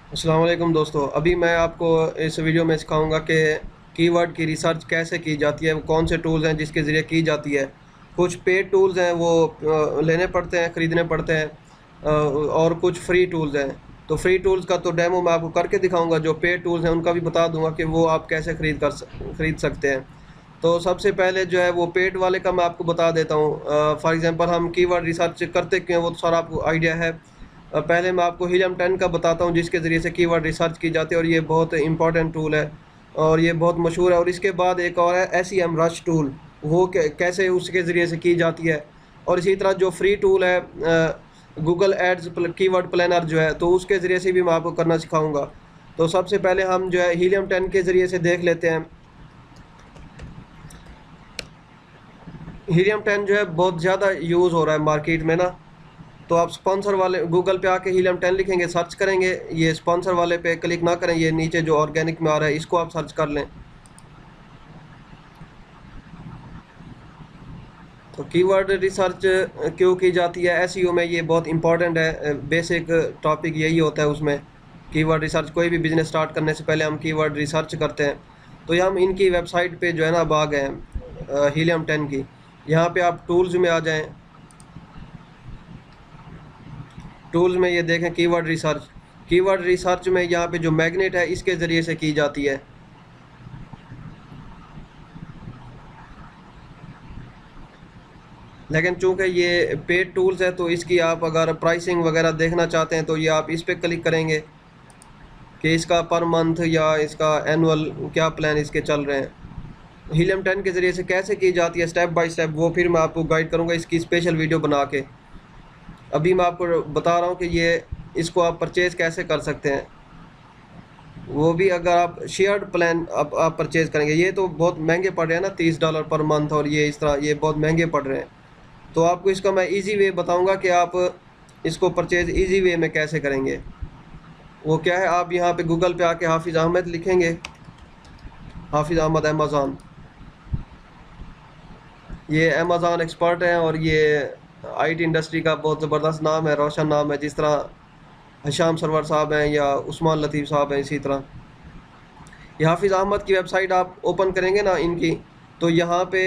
अस्सलाम वालेकुम दोस्तों। अभी मैं आपको इस वीडियो में सिखाऊंगा कि कीवर्ड की रिसर्च कैसे की जाती है, वो कौन से टूल्स हैं जिसके ज़रिए की जाती है। कुछ पेड टूल्स हैं, वो लेने पड़ते हैं, ख़रीदने पड़ते हैं, और कुछ फ्री टूल्स हैं। तो फ्री टूल्स का तो डेमो मैं आपको करके दिखाऊंगा, जो पेड टूल्स हैं उनका भी बता दूंगा कि वो आप कैसे ख़रीद सकते हैं। तो सबसे पहले जो है वो पेड वाले का मैं आपको बता देता हूँ। फॉर एग्जांपल हम कीवर्ड रिसर्च करते क्यों हैं, वो तो सारा आपको आइडिया है। पहले मैं आपको हीलियम 10 का बताता हूँ, जिसके ज़रिए से कीवर्ड रिसर्च की जाती है और ये बहुत इंपॉर्टेंट टूल है और ये बहुत मशहूर है। और इसके बाद एक और है एसईएम रश टूल, वो कैसे उसके ज़रिए से की जाती है। और इसी तरह जो फ्री टूल है गूगल एड्स कीवर्ड प्लानर जो है, तो उसके ज़रिए से भी मैं आपको करना सिखाऊंगा। तो सबसे पहले हम जो है हीलियम 10 के ज़रिए से देख लेते हैं। हीलियम 10 जो है बहुत ज़्यादा यूज़ हो रहा है मार्केट में ना। तो आप स्पॉन्सर वाले गूगल पे आके हीलियम 10 लिखेंगे, सर्च करेंगे, ये स्पॉन्सर वाले पे क्लिक ना करें, ये नीचे जो ऑर्गेनिक में आ रहा है इसको आप सर्च कर लें। तो कीवर्ड रिसर्च क्यों की जाती है एसईओ में, ये बहुत इंपॉर्टेंट है। बेसिक टॉपिक यही होता है उसमें। कीवर्ड रिसर्च, कोई भी बिजनेस स्टार्ट करने से पहले हम कीवर्ड रिसर्च करते हैं। तो ये हम इनकी वेबसाइट पे जो है ना अब आ गए हैं हीलियम 10 की। यहाँ पे आप टूल्स में आ जाएं। टूल्स में ये देखें कीवर्ड रिसर्च। कीवर्ड रिसर्च में यहाँ पे जो मैग्नेट है इसके ज़रिए से की जाती है। लेकिन चूंकि ये पेड टूल्स है, तो इसकी आप अगर प्राइसिंग वगैरह देखना चाहते हैं तो ये आप इस पर क्लिक करेंगे कि इसका पर मंथ या इसका एनुअल क्या प्लान इसके चल रहे हैं। हीलियम 10 के ज़रिए से कैसे की जाती है स्टेप बाय स्टेप, वो फिर मैं आपको गाइड करूँगा इसकी स्पेशल वीडियो बना के। अभी मैं आपको बता रहा हूँ कि ये इसको आप परचेज़ कैसे कर सकते हैं, वो भी अगर आप शेयर्ड प्लान आप परचेज़ करेंगे। ये तो बहुत महंगे पड़ रहे हैं ना, $30 पर मंथ, और ये इस तरह ये बहुत महंगे पड़ रहे हैं। तो आपको इसका मैं इजी वे बताऊंगा कि आप इसको परचेज़ इजी वे में कैसे करेंगे। वो क्या है, आप यहाँ पे गूगल पे आके हाफिज़ अहमद लिखेंगे, हाफिज़ अहमद अमेज़ॉन। ये अमेज़ॉन एक्सपर्ट हैं और ये आईटी इंडस्ट्री का बहुत ज़बरदस्त नाम है, रोशन नाम है। जिस तरह हशाम सरवर साहब हैं या उस्मान लतीफ़ साहब हैं, इसी तरह ये हाफिज़ अहमद की वेबसाइट आप ओपन करेंगे ना इनकी, तो यहाँ पे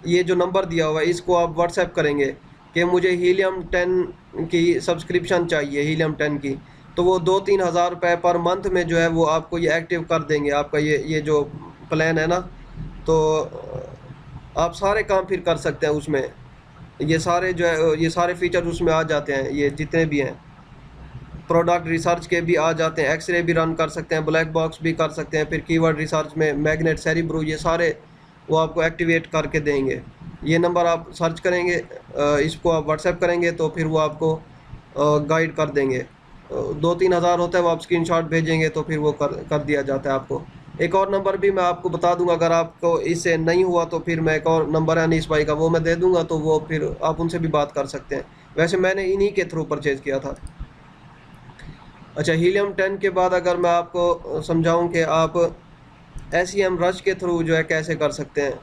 ये जो नंबर दिया हुआ है इसको आप व्हाट्सएप करेंगे कि मुझे हीलियम 10 की सब्सक्रिप्शन चाहिए, हीलियम 10 की। तो वो 2-3 हज़ार रुपये पर मंथ में जो है वो आपको ये एक्टिव कर देंगे, आपका ये जो प्लान है ना। तो आप सारे काम फिर कर सकते हैं उसमें। ये सारे जो है ये सारे फीचर उसमें आ जाते हैं, ये जितने भी हैं। प्रोडक्ट रिसर्च के भी आ जाते हैं, एक्सरे भी रन कर सकते हैं, ब्लैक बॉक्स भी कर सकते हैं। फिर कीवर्ड रिसर्च में मैग्नेट, सेरिब्रो, ये सारे वो आपको एक्टिवेट करके देंगे। ये नंबर आप सर्च करेंगे, इसको आप व्हाट्सएप करेंगे तो फिर वो आपको गाइड कर देंगे। 2-3 हज़ार होता है, वो आप स्क्रीनशॉट भेजेंगे तो फिर वो कर दिया जाता है आपको। एक और नंबर भी मैं आपको बता दूंगा, अगर आपको इससे नहीं हुआ तो फिर मैं एक और नंबर है अनीस भाई का, वो मैं दे दूंगा, तो वो फिर आप उनसे भी बात कर सकते हैं। वैसे मैंने इन्हीं के थ्रू परचेज़ किया था। अच्छा, हीलियम 10 के बाद अगर मैं आपको समझाऊं कि आप एसईएम रश के थ्रू जो है कैसे कर सकते हैं।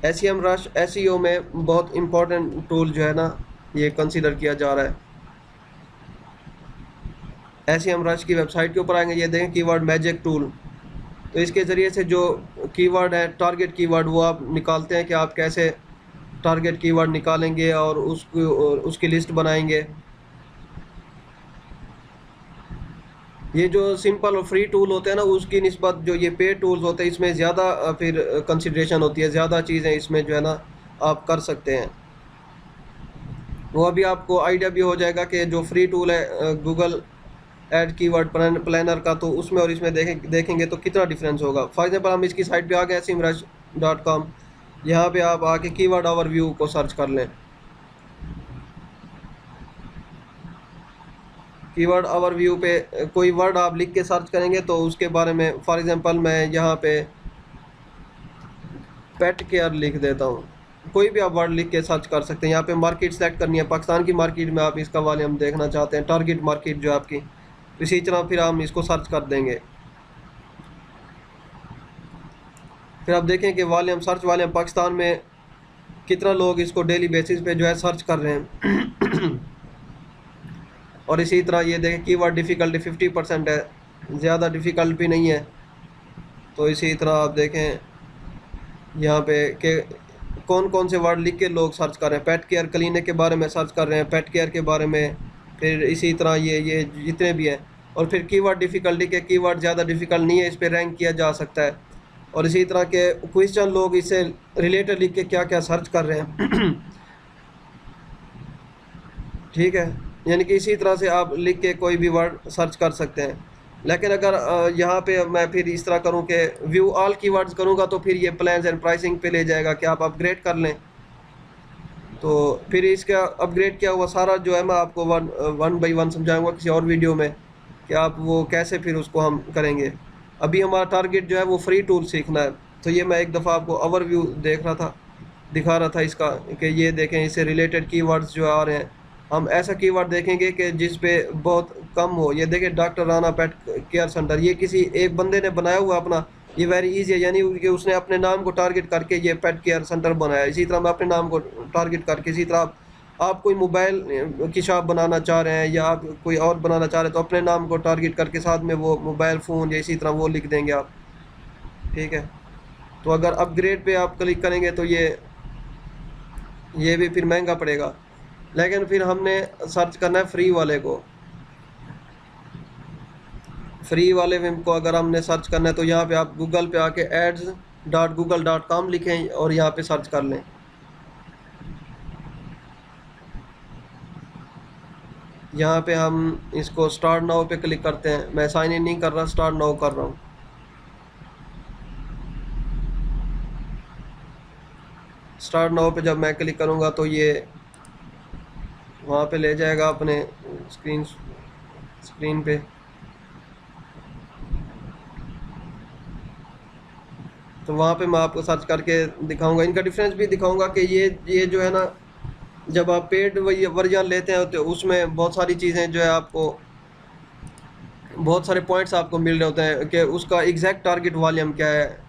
एसईएम रश एसईओ में बहुत इंपॉर्टेंट टूल जो है ना, ये कंसीडर किया जा रहा है। एसईएम रश की वेबसाइट के ऊपर आएंगे, ये देखें कीवर्ड मैजिक टूल। तो इसके ज़रिए से जो कीवर्ड है, टारगेट कीवर्ड, वो आप निकालते हैं कि आप कैसे टारगेट कीवर्ड निकालेंगे और उसकी लिस्ट बनाएंगे। ये जो सिंपल और फ्री टूल होते हैं ना, उसकी निस्बत जो ये पेड टूल्स होते हैं इसमें ज़्यादा फिर कंसिड्रेशन होती है, ज़्यादा चीज़ें इसमें जो है ना आप कर सकते हैं। वो अभी आपको आइडिया भी हो जाएगा कि जो फ्री टूल है गूगल एड कीवर्ड प्लानर का, तो उसमें और इसमें देखेंगे तो कितना डिफरेंस होगा। फॉर एग्जांपल हम इसकी साइट पे आ गए simrush.com। यहाँ पे आप आके कीवर्ड ओवरव्यू को सर्च कर लें। कीवर्ड ओवरव्यू पे कोई वर्ड आप लिख के सर्च करेंगे तो उसके बारे में, फॉर एग्जांपल मैं यहाँ पे पेट केयर लिख देता हूँ। कोई भी आप वर्ड लिख के सर्च कर सकते हैं। यहाँ पे मार्केट सेलेक्ट करनी है, पाकिस्तान की मार्केट में आप इसका वॉल्यूम देखना चाहते हैं, टारगेट मार्केट जो आपकी, इसी तरह फिर हम इसको सर्च कर देंगे। फिर आप देखें कि वॉल्यूम, सर्च वॉल्यूम पाकिस्तान में कितना लोग इसको डेली बेसिस पे जो है सर्च कर रहे हैं। और इसी तरह ये देखें कीवर्ड डिफ़िकल्टी 50% है, ज़्यादा डिफ़िकल्ट भी नहीं है। तो इसी तरह आप देखें यहाँ पे कि कौन कौन से वर्ड लिख के लोग सर्च कर रहे हैं। पेट केयर क्लिनिक के बारे में सर्च कर रहे हैं, पेट केयर के बारे में, फिर इसी तरह ये जितने भी हैं। और फिर कीवर्ड डिफ़िकल्टी के कीवर्ड ज़्यादा डिफ़िकल्ट नहीं है, इस पे रैंक किया जा सकता है। और इसी तरह के क्वेश्चन लोग इससे रिलेटेड लिख के क्या क्या सर्च कर रहे हैं ठीक है, यानी कि इसी तरह से आप लिख के कोई भी वर्ड सर्च कर सकते हैं। लेकिन अगर यहाँ पे मैं फिर इस तरह करूँ कि व्यू ऑल कीवर्ड्स करूँगा तो फिर ये प्लान्स एंड प्राइसिंग पे ले जाएगा कि आप अपग्रेड कर लें। तो फिर इसका अपग्रेड क्या हुआ सारा जो है मैं आपको वन बाई वन समझाऊंगा किसी और वीडियो में कि आप वो कैसे फिर उसको हम करेंगे। अभी हमारा टारगेट जो है वो फ्री टूल सीखना है। तो ये मैं एक दफ़ा आपको ओवरव्यू दिखा रहा था इसका कि ये देखें इससे रिलेटेड कीवर्ड्स जो आ रहे हैं। हम ऐसा कीवर्ड देखेंगे कि जिस पे बहुत कम हो। ये देखें doctor Rana pet care centre, ये किसी एक बंदे ने बनाया हुआ अपना, ये वेरी इजी है, यानी कि उसने अपने नाम को टारगेट करके ये पेट केयर सेंटर बनाया। इसी तरह मैं अपने नाम को टारगेट करके इसी तरह आप कोई मोबाइल की शॉप बनाना चाह रहे हैं या आप कोई और बनाना चाह रहे हैं तो अपने नाम को टारगेट करके साथ में वो मोबाइल फ़ोन या इसी तरह वो लिख देंगे आप। ठीक है, तो अगर अपग्रेड पे आप क्लिक करेंगे तो ये भी फिर महंगा पड़ेगा। लेकिन फिर हमने सर्च करना है फ्री वाले को। फ्री वाले विम को अगर हमने सर्च करना है तो यहाँ पे आप गूगल पे आके ads.google.com लिखें और यहाँ पे सर्च कर लें। यहाँ पे हम इसको स्टार्ट नाउ पे क्लिक करते हैं। मैं साइन इन नहीं कर रहा, स्टार्ट नाउ कर रहा हूँ। स्टार्ट नाउ पे जब मैं क्लिक करूँगा तो ये वहाँ पे ले जाएगा अपने स्क्रीन पे। तो वहाँ पे मैं आपको सर्च करके दिखाऊंगा, इनका डिफरेंस भी दिखाऊंगा कि ये जो है ना, जब आप पेड वर्जन लेते हैं तो उसमें बहुत सारी चीज़ें जो है आपको बहुत सारे पॉइंट्स आपको मिल रहे होते हैं कि उसका एग्जैक्ट टारगेट वॉल्यूम क्या है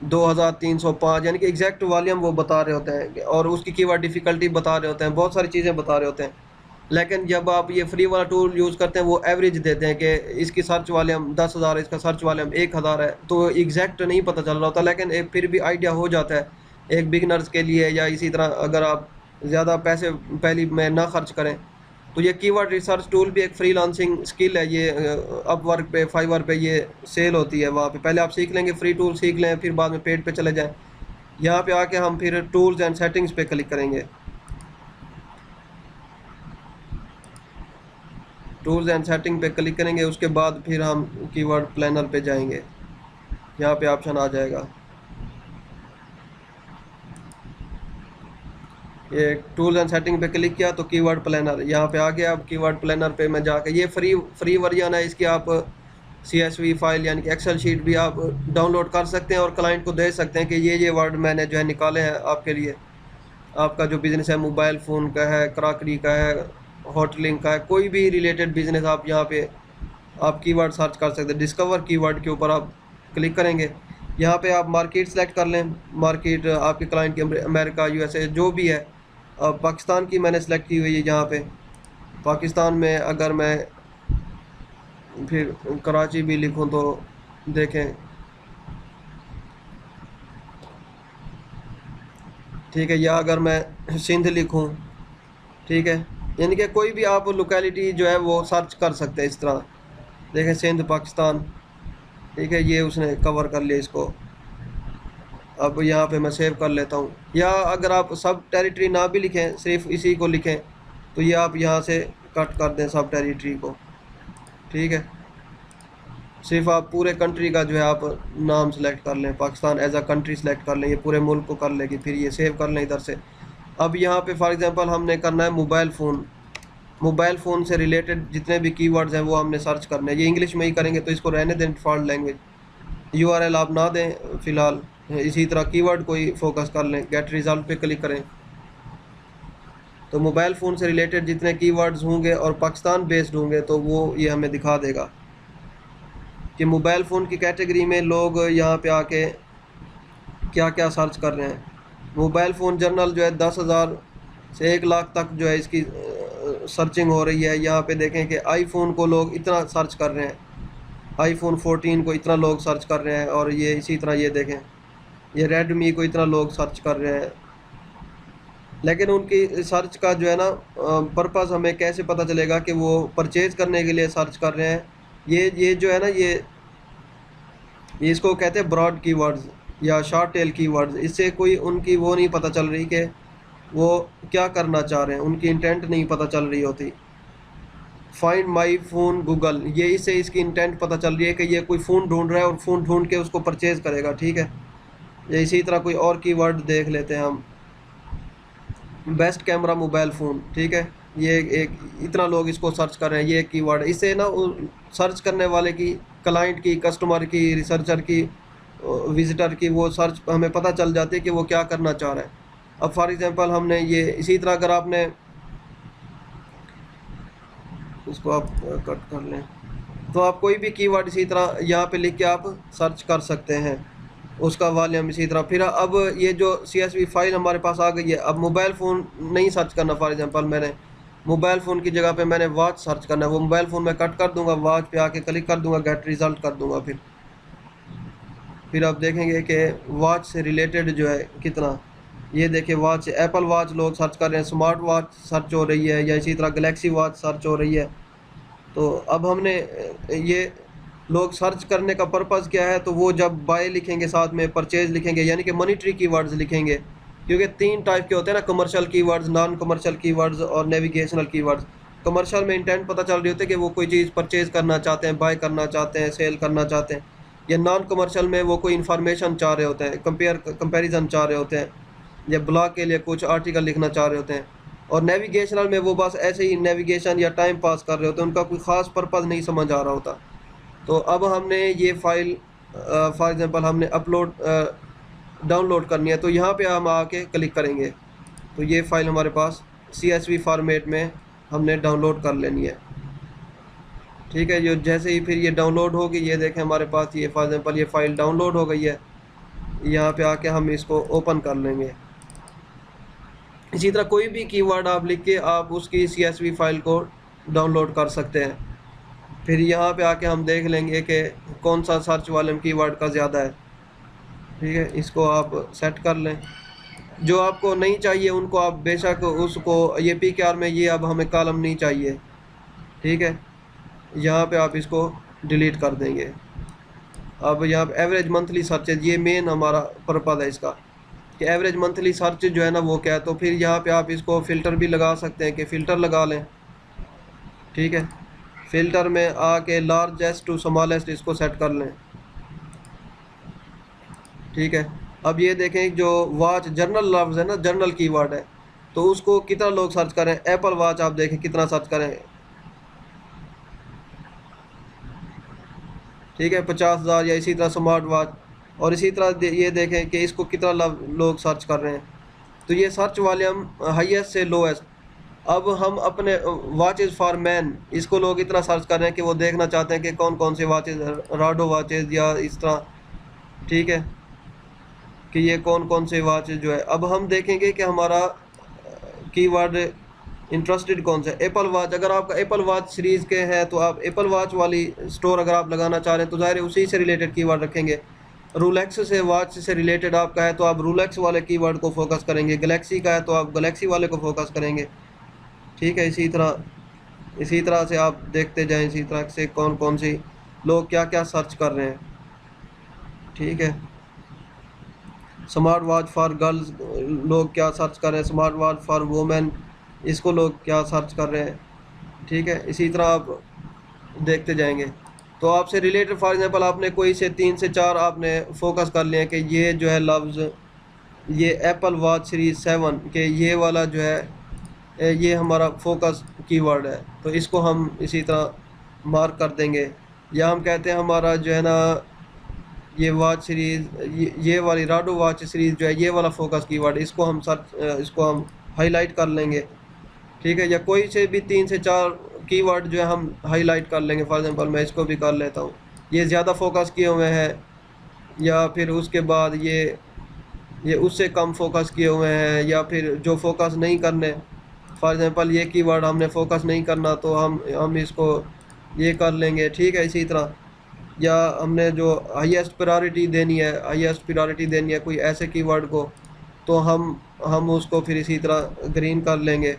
2305, यानी कि एग्जैक्ट वॉल्यूम वो बता रहे होते हैं और उसकी कीवर्ड डिफ़िकल्टी बता रहे होते हैं, बहुत सारी चीज़ें बता रहे होते हैं। लेकिन जब आप ये फ्री वाला टूल यूज़ करते हैं वो एवरेज देते हैं कि इसकी सर्च वॉल्यूम 10,000 है, इसका सर्च वॉल्यूम 1,000 है, तो एग्जैक्ट नहीं पता चल रहा होता। लेकिन फिर भी आइडिया हो जाता है एक बिगनर्स के लिए, या इसी तरह अगर आप ज़्यादा पैसे पहली में ना खर्च करें। तो ये कीवर्ड रिसर्च टूल भी एक फ्रीलांसिंग स्किल है। ये अपवर्क पे, फाइवर पे ये सेल होती है। वहाँ पे पहले आप सीख लेंगे, फ्री टूल सीख लें, फिर बाद में पेड पे चले जाएं। यहाँ पे आके हम फिर टूल्स एंड सेटिंग्स पे क्लिक करेंगे। टूल्स एंड सेटिंग पे क्लिक करेंगे, उसके बाद फिर हम कीवर्ड प्लानर पे जाएंगे। यहाँ पे ऑप्शन आ जाएगा, ये टूल्स एंड सेटिंग पे क्लिक किया तो कीवर्ड प्लानर यहाँ पे आ गया। अब कीवर्ड प्लानर पे मैं जाकर, ये फ्री वर्जन है, इसकी आप CSV फाइल यानी कि एक्सेल शीट भी आप डाउनलोड कर सकते हैं और क्लाइंट को दे सकते हैं कि ये वर्ड मैंने जो है निकाले हैं आपके लिए। आपका जो बिज़नेस है, मोबाइल फ़ोन का है, क्रॉकरी का है, होटलिंग का है, कोई भी रिलेटेड बिज़नेस आप यहाँ पे आप कीवर्ड सर्च कर सकते हैं। डिस्कवर कीवर्ड के ऊपर आप क्लिक करेंगे, यहाँ पे आप मार्केट सेलेक्ट कर लें। मार्केट आपके क्लाइंट की अमेरिका, USA जो भी है। पाकिस्तान की मैंने सेलेक्ट की हुई है यहाँ पे। पाकिस्तान में अगर मैं फिर कराची भी लिखूँ तो देखें, ठीक है, या अगर मैं सिंध लिखूँ, ठीक है, यानी कि कोई भी आप लोकेलिटी जो है वो सर्च कर सकते हैं इस तरह। देखें सिंध पाकिस्तान, ठीक है, ये उसने कवर कर लिया इसको। अब यहाँ पे मैं सेव कर लेता हूँ। या अगर आप सब टेरिटरी ना भी लिखें, सिर्फ इसी को लिखें, तो ये आप यहाँ से कट कर दें सब टेरिटरी को। ठीक है, सिर्फ आप पूरे कंट्री का जो है आप नाम सेलेक्ट कर लें, Pakistan as a country select कर लें, ये पूरे मुल्क को कर लेगी। फिर ये सेव कर लें इधर से। अब यहाँ पे फॉर एग्जांपल हमने करना है मोबाइल फ़ोन। मोबाइल फ़ोन से रिलेटेड जितने भी कीवर्ड्स हैं वो हमने सर्च करने हैं। ये इंग्लिश में ही करेंगे तो इसको रहने दें डिफ़ॉल्ट लैंग्वेज। URL आप ना दें फ़िलहाल। इसी तरह कीवर्ड को ही फोकस कर लें। गेट रिज़ल्ट पे क्लिक करें तो मोबाइल फ़ोन से रिलेटेड जितने कीवर्ड्स होंगे और पाकिस्तान बेस्ड होंगे तो वो ये हमें दिखा देगा कि मोबाइल फ़ोन की कैटेगरी में लोग यहाँ पे आके क्या क्या सर्च कर रहे हैं। मोबाइल फ़ोन जनरल जो है 10,000 से 1 लाख तक जो है इसकी सर्चिंग हो रही है। यहाँ पे देखें कि आईफोन को लोग इतना सर्च कर रहे हैं, आईफोन 14 को इतना लोग सर्च कर रहे हैं, और ये इसी तरह ये देखें ये रेडमी को इतना लोग सर्च कर रहे हैं। लेकिन उनकी सर्च का जो है ना पर्पस हमें कैसे पता चलेगा कि वो परचेज करने के लिए सर्च कर रहे हैं? ये जो है ना ये इसको कहते हैं ब्रॉड कीवर्ड्स या शॉर्ट टेल कीवर्ड्स। इससे कोई उनकी वो नहीं पता चल रही कि वो क्या करना चाह रहे हैं, उनकी इंटेंट नहीं पता चल रही होती। फाइंड माई फ़ोन गूगल, ये इससे इसकी इंटेंट पता चल रही है कि ये कोई फ़ोन ढूंढ रहा है और फ़ोन ढूंढ के उसको परचेज़ करेगा। ठीक है, ये इसी तरह कोई और कीवर्ड देख लेते हैं हम। बेस्ट कैमरा मोबाइल फ़ोन, ठीक है, ये एक इतना लोग इसको सर्च कर रहे हैं, ये एक कीवर्ड है। इससे ना सर्च करने वाले की, क्लाइंट की, कस्टमर की, रिसर्चर की, विजिटर की वो सर्च हमें पता चल जाती है कि वो क्या करना चाह रहा है। अब फॉर एग्जांपल हमने ये इसी तरह अगर आपने इसको आप कट कर लें तो आप कोई भी कीवर्ड इसी तरह यहाँ पे लिख के आप सर्च कर सकते हैं, उसका वॉल्यूम इसी तरह। फिर अब ये जो CSV फाइल हमारे पास आ गई है, अब मोबाइल फ़ोन नहीं सर्च करना। फॉर एग्जांपल मैंने मोबाइल फ़ोन की जगह पे मैंने वॉच सर्च करना है, वो मोबाइल फ़ोन में कट कर दूंगा, वॉच पे आके क्लिक कर दूंगा, गेट रिज़ल्ट कर दूंगा। फिर आप देखेंगे कि वॉच से रिलेटेड जो है कितना, ये देखिए वॉच, एप्पल वॉच लोग सर्च कर रहे हैं, स्मार्ट वॉच सर्च हो रही है, या इसी तरह गैलेक्सी वॉच सर्च हो रही है। तो अब हमने ये लोग सर्च करने का पर्पज़ क्या है, तो वो जब बाय लिखेंगे साथ में परचेज लिखेंगे, यानी कि मॉनिटरी कीवर्ड्स लिखेंगे। क्योंकि 3 टाइप के होते हैं ना, commercial keywords, non commercial keywords और नेविगेशनल कीवर्ड्स। कमर्शियल में इंटेंट पता चल रही होती है कि वो कोई चीज़ परचेज करना चाहते हैं, बाय करना चाहते हैं, सेल करना चाहते हैं। या नॉन कमर्शियल में वो कोई इन्फॉर्मेशन चाह रहे होते हैं, कंपेरिजन चाह रहे होते हैं, या ब्लॉग के लिए कुछ आर्टिकल लिखना चाह रहे होते हैं। और नेविगेशनल में वो बस ऐसे ही नेविगेशन या टाइम पास कर रहे होते हैं, उनका कोई ख़ास पर्पज़ नहीं समझ आ रहा होता। तो अब हमने ये फ़ाइल फॉर एग्ज़ाम्पल हमने डाउनलोड करनी है, तो यहाँ पे हम आके क्लिक करेंगे तो ये फ़ाइल हमारे पास CSV फॉर्मेट में हमने डाउनलोड कर लेनी है। ठीक है, जो जैसे ही फिर ये डाउनलोड होगी, ये देखें हमारे पास ये फॉर एग्ज़ाम्पल ये फ़ाइल डाउनलोड हो गई है। यहाँ पे आके हम इसको ओपन कर लेंगे। इसी तरह कोई भी कीवर्ड आप लिख के आप उसकी CSV फाइल को डाउनलोड कर सकते हैं। फिर यहाँ पे आके हम देख लेंगे कि कौन सा सर्च वॉल्यूम कीवर्ड का ज़्यादा है। ठीक है, इसको आप सेट कर लें। जो आपको नहीं चाहिए उनको आप बेशक उसको, ये PKR में ये अब हमें कॉलम नहीं चाहिए, ठीक है, यहाँ पे आप इसको डिलीट कर देंगे। अब यहाँ पे एवरेज मंथली सर्चेज, ये मेन हमारा पर्पज़ है इसका कि एवरेज मंथली सर्च जो है ना वो क्या है। तो फिर यहाँ पे आप इसको फ़िल्टर भी लगा सकते हैं कि फ़िल्टर लगा लें। ठीक है, फ़िल्टर में आके लार्जेस्ट टू स्मॉलेस्ट इसको सेट कर लें। ठीक है, अब ये देखें जो वॉच जर्नल लफ्ज़ है ना, जर्नल कीवर्ड है, तो उसको कितना लोग सर्च करें। एप्पल वॉच आप देखें कितना सर्च करें, ठीक है, 50,000, या इसी तरह स्मार्ट वॉच, और इसी तरह ये देखें कि इसको कितना लोग सर्च कर रहे हैं। तो ये सर्च वॉल्यूम हाईएस्ट से लोएस्ट। अब हम अपने वॉचेज़ फॉर मैन, इसको लोग इतना सर्च कर रहे हैं कि वो देखना चाहते हैं कि कौन कौन से वॉचेज़, राडो वॉचेज़ या इस तरह, ठीक है, कि ये कौन कौन से वॉच जो है। अब हम देखेंगे कि हमारा कीवर्ड इंटरेस्टेड कौन सा है। एप्पल वॉच, अगर आपका एप्पल वॉच सीरीज़ के हैं तो आप एप्पल वॉच वाली स्टोर अगर आप लगाना चाह रहे हैं तो ज़ाहिर है उसी से रिलेटेड कीवर्ड रखेंगे। रोलेक्स से वॉच से रिलेटेड आपका है तो आप रोलेक्स वाले कीवर्ड को फोकस करेंगे। गैलेक्सी का है तो आप गैलेक्सी वाले को फोकस करेंगे। ठीक है, इसी तरह से आप देखते जाएँ, इसी तरह से कौन कौन सी लोग क्या क्या सर्च कर रहे हैं। ठीक है, स्मार्ट वॉच फॉर गर्ल्स लोग क्या सर्च कर रहे हैं, स्मार्ट वॉच फॉर वुमेन इसको लोग क्या सर्च कर रहे हैं। ठीक है, इसी तरह आप देखते जाएंगे। तो आपसे रिलेटेड फॉर एग्जांपल आपने कोई से 3 से 4 आपने फोकस कर लिए कि ये जो है लफ्ज़, ये एप्पल वॉच सीरीज़ 7 के ये वाला जो है ये हमारा फोकस कीवर्ड है, तो इसको हम इसी तरह मार्क कर देंगे। या हम कहते हैं हमारा जो है ना ये वॉच सीरीज़, ये वाली राडो वॉच सीरीज़ जो है ये वाला फोकस कीवर्ड, इसको हम हाईलाइट कर लेंगे। ठीक है, या कोई से भी 3 से 4 कीवर्ड जो है हम हाईलाइट कर लेंगे। फॉर एग्जांपल मैं इसको भी कर लेता हूँ, ये ज़्यादा फोकस किए हुए हैं, या फिर उसके बाद ये उससे कम फोकस किए हुए हैं, या फिर जो फोकस नहीं करने। फॉर एग्जांपल ये कीवर्ड हमने फोकस नहीं करना तो हम इसको ये कर लेंगे, ठीक है। इसी तरह या हमने जो हाईएस्ट प्रायोरिटी देनी है कोई ऐसे कीवर्ड को, तो हम उसको फिर इसी तरह ग्रीन कर लेंगे,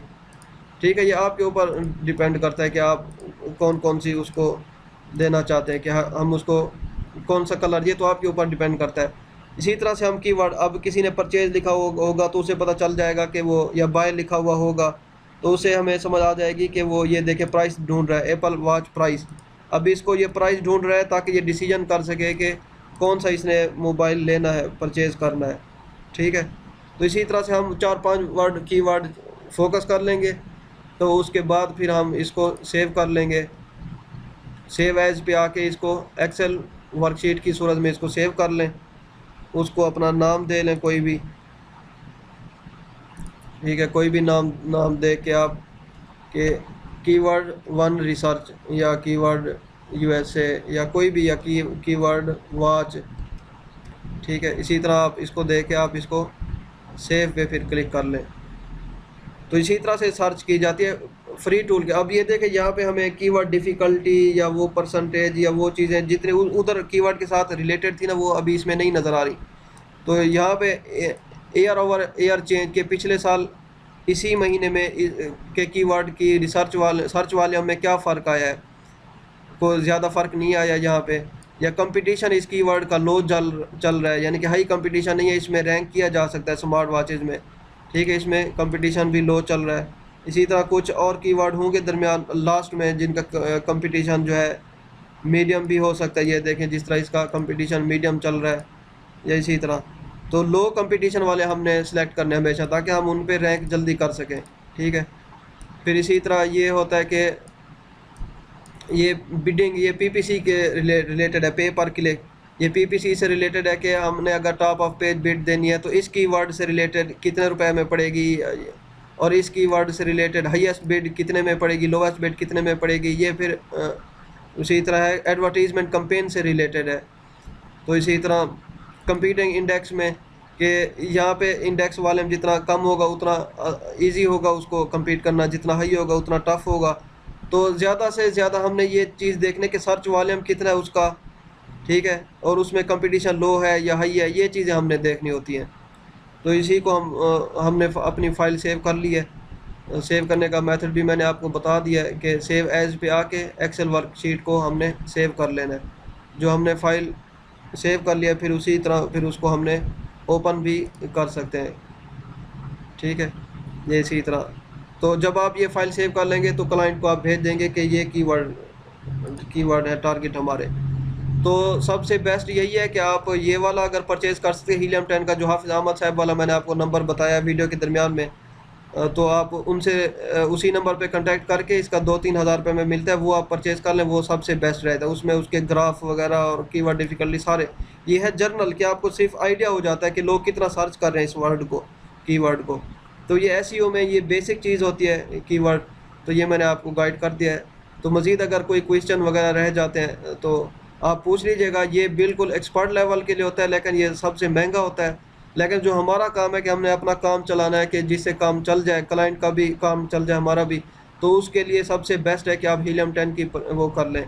ठीक है। ये आपके ऊपर डिपेंड करता है कि आप कौन कौन सी उसको देना चाहते हैं, कि हम उसको कौन सा कलर, ये तो आपके ऊपर डिपेंड करता है। इसी तरह से हम कीवर्ड, अब किसी ने परचेज लिखा होगा तो उसे पता चल जाएगा कि वो, या बाय लिखा हुआ होगा तो उसे हमें समझ आ जाएगी कि वो ये देखे प्राइस ढूंढ रहा है, एप्पल वॉच प्राइस। अब इसको ये प्राइस ढूंढ रहा है ताकि ये डिसीजन कर सके कि कौन सा इसने मोबाइल लेना है, परचेज़ करना है, ठीक है। तो इसी तरह से हम 4-5 वर्ड कीवर्ड फोकस कर लेंगे, तो उसके बाद फिर हम इसको सेव कर लेंगे। सेव एज पे आके इसको एक्सेल वर्कशीट की सूरत में इसको सेव कर लें, उसको अपना नाम दे लें कोई भी, ठीक है। कोई भी नाम दे के आप के कीवर्ड 1 रिसर्च या कीवर्ड यूएसए या कोई भी, या कीवर्ड वॉच, ठीक है। इसी तरह आप इसको दे के आप इसको सेव पे फिर क्लिक कर लें। तो इसी तरह से सर्च की जाती है फ्री टूल के। अब ये देखें यहाँ पे हमें कीवर्ड डिफ़िकल्टी या वो परसेंटेज या वो चीज़ें जितने उधर कीवर्ड के साथ रिलेटेड थी ना, वो अभी इसमें नहीं नज़र आ रही। तो यहाँ पे एयर ओवर एयर चेंज के पिछले साल इसी महीने में के कीवर्ड की सर्च वाले में क्या फ़र्क आया है, कोई ज़्यादा फ़र्क नहीं आया यहाँ पे। या कंपटीशन इस कीवर्ड का लो चल रहा है, यानी कि हाई कंपटीशन नहीं है, इसमें रैंक किया जा सकता है स्मार्ट वॉचेज़ में, ठीक है। इसमें कंपटीशन भी लो चल रहा है। इसी तरह कुछ और कीवर्ड होंगे दरमियान लास्ट में जिनका कंपटीशन जो है मीडियम भी हो सकता है। ये देखें जिस तरह इसका कंपटीशन मीडियम चल रहा है, या इसी तरह। तो लो कंपटीशन वाले हमने सेलेक्ट करने हमेशा, ताकि हम उन पे रैंक जल्दी कर सकें, ठीक है। फिर इसी तरह ये होता है कि ये बिडिंग, ये पीपीसी के रिलेटेड है, पे पर क्लिक। ये पीपीसी से रिलेटेड है कि हमने अगर टॉप ऑफ पेज बिड देनी है तो इस कीवर्ड से रिलेटेड कितने रुपए में पड़ेगी, और इस कीवर्ड से रिलेटेड हाईएस्ट बिड कितने में पड़ेगी, लोवेस्ट बिड कितने में पड़ेगी। ये फिर उसी तरह है एडवर्टीजमेंट कैंपेन से रिलेटेड है। तो इसी तरह कंपीटिंग इंडेक्स में कि यहाँ पे इंडेक्स वाले में जितना कम होगा उतना इजी होगा उसको compete करना, जितना हाई होगा उतना टफ होगा। तो ज़्यादा से ज़्यादा हमने ये चीज़ देखने के सर्च वॉल्यूम कितना है उसका, ठीक है, और उसमें कंपटीशन लो है या हाई है, ये चीज़ें हमने देखनी होती हैं। तो इसी को हमने अपनी फ़ाइल सेव कर ली है। सेव करने का मेथड भी मैंने आपको बता दिया है कि सेव एज पे आके एक्सेल वर्कशीट को हमने सेव कर लेना है। जो हमने फ़ाइल सेव कर लिया फिर उसी तरह फिर उसको हमने ओपन भी कर सकते हैं, ठीक है, ये इसी तरह। तो जब आप ये फ़ाइल सेव कर लेंगे तो क्लाइंट को आप भेज देंगे कि ये कीवर्ड है टारगेट हमारे। तो सबसे बेस्ट यही है कि आप ये वाला अगर परचेज़ कर सकते हैं हीलियम 10 का, जो हाफिज़ अहमद साहब वाला मैंने आपको नंबर बताया वीडियो के दरमियान में, तो आप उनसे उसी नंबर पे कांटेक्ट करके इसका 2-3 हज़ार रुपये में मिलता है, वो आप परचेज़ कर लें, वो सबसे बेस्ट रहता है। उसमें उसके ग्राफ वगैरह और कीवर्ड डिफ़िकल्टी सारे, ये है जर्नल कि आपको सिर्फ आइडिया हो जाता है कि लोग कितना सर्च कर रहे हैं इस वर्ड को, कीवर्ड को। तो ये एसईओ में ये बेसिक चीज़ होती है कीवर्ड। तो ये मैंने आपको गाइड कर दिया है। तो मज़ीद अगर कोई क्वेश्चन वगैरह रह जाते हैं तो आप पूछ लीजिएगा। ये बिल्कुल एक्सपर्ट लेवल के लिए होता है, लेकिन ये सबसे महंगा होता है। लेकिन जो हमारा काम है कि हमने अपना काम चलाना है, कि जिससे काम चल जाए, क्लाइंट का भी काम चल जाए, हमारा भी, तो उसके लिए सबसे बेस्ट है कि आप हीलियम 10 की वो कर लें।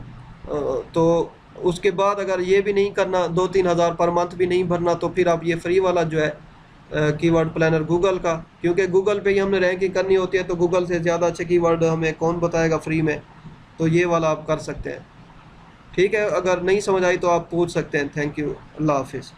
तो उसके बाद अगर ये भी नहीं करना, 2-3 हज़ार पर मंथ भी नहीं भरना, तो फिर आप ये फ्री वाला जो है कीवर्ड प्लानर गूगल का, क्योंकि गूगल पे ही हमने रैंकिंग करनी होती है, तो गूगल से ज़्यादा अच्छे कीवर्ड हमें कौन बताएगा फ्री में। तो ये वाला आप कर सकते हैं, ठीक है। अगर नहीं समझ आई तो आप पूछ सकते हैं। थैंक यू, अल्लाह हाफिज़।